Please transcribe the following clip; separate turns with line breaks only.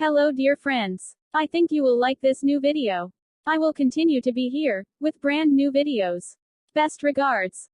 Hello dear friends. I think you will like this new video. I will continue to be here, with brand new videos. Best regards.